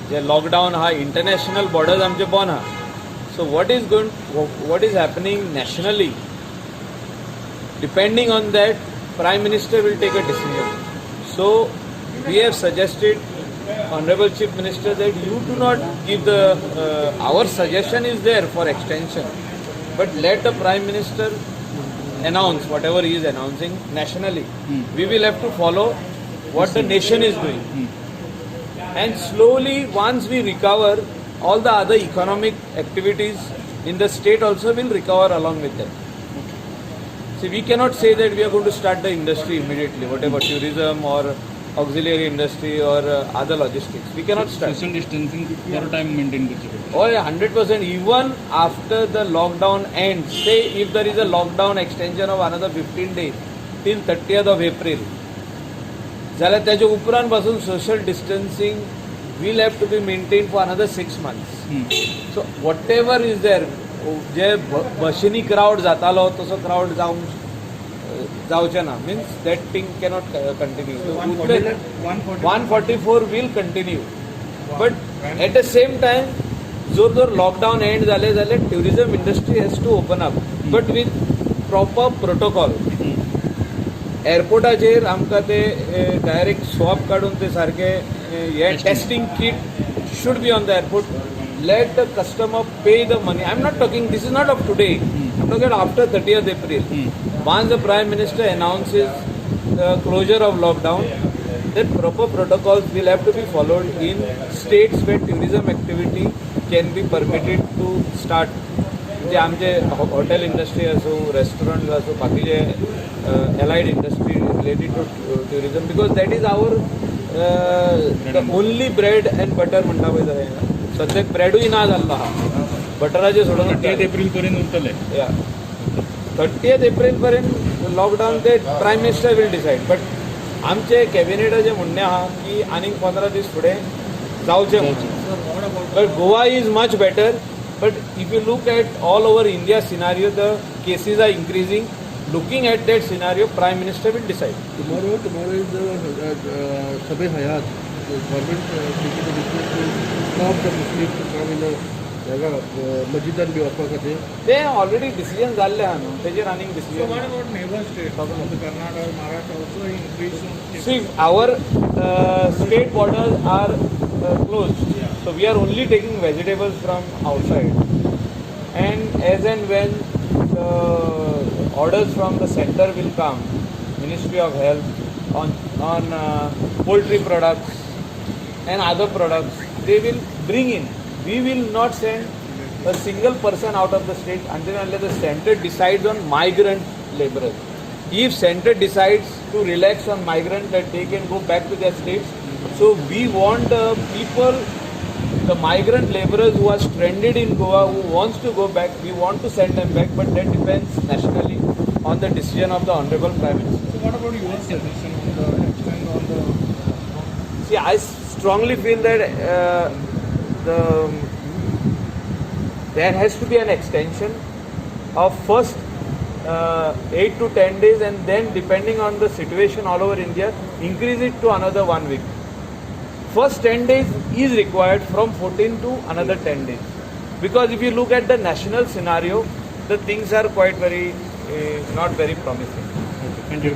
जे lockdown हा international borders आमचे बंद हा. So what is happening nationally, depending on that, Prime Minister will take a decision. So we have suggested, Honorable Chief Minister, that you do not give the, our suggestion is there for extension, but let the Prime Minister announce whatever he is announcing nationally. We will have to follow what the nation is doing. And slowly, once we recover, all the other economic activities in the state also will recover along with that. See, we cannot say that we are going to start the industry immediately, whatever tourism or auxiliary industry or other logistics. We cannot start. Social distancing for time maintain कर सकते. Oh yeah, 100%. Even after the lockdown ends, say if there is a lockdown extension of another 15 days till 30th of April, जाल्यार त्याच्या उपरांत पासून social distancing will have to be maintained for another 6 months. So whatever is there, जे बशीनी crowd जातालो तसो crowd जावचे ना, means that thing cannot continue. 144 will continue, but at the same time, जर lockdown end जाले जाल्यार tourism industry has to open up, but with proper protocol. एअरपोर्टाचेर आमकां ते डायरेक्ट स्वॅब काडून ते सारके हे testing kit should be on the airport. Let the customer pay the money. I'm not talking, this is not of today. I'm talking after 30th April. Once the Prime Minister announces the closure of lockdown, then proper protocols will have to be followed in states where tourism activity can be permitted to start. जे आमचे hotel industry असो, restaurant असो, बाकीचे allied industry related to tourism, because that is our the only bread and butter म्हणटा पळय जाय. सद्याक ब्रेडूय ना जाल्लो आहा, बटराचे सोडून 30 एप्रिल पर्यंत उरतले. 30th एप्रिल पर्यंत लॉकडावन ते prime minister will decide. But आमचे कॅबिनेटाचें म्हणणें आहा की आनीक 15 दीस फुडें जावचें म्हणून. But Goa is much better. But if you look at all over India scenario, the cases are increasing. Looking at that scenario, Prime Minister will decide. Tomorrow is the Sabe Hayat. The government taking the decision to stop the Muslims to come in the Masjidan bhi offer karte. They already decision जाल्ले आहा न्हू, तेजेर आनीक decision. So what about neighbor states? Karnataka or Maharashtra also increase. See, our state borders are closed. So we are only taking vegetables from outside, and as and when the orders from the center will come, Ministry of Health on poultry products and other products, they will bring in. We will not send a single person out of the state until and unless the center decides on migrant laborers. If center decides to relax on migrants that they can go back to their states, so we want people. The migrant laborers who are stranded in Goa, who wants to go back, we want to send them back, but that depends nationally on the decision of the Honorable Prime Minister. So what about your suggestion on the extent on the? See, I strongly feel that there has to be an extension of first 8 to 10 days, and then depending on the situation all over India, increase it to another 1 week. First 10 days is required, from 14 to another 10 days. Because if you look at the national scenario, the things are quite not very promising. Thank you.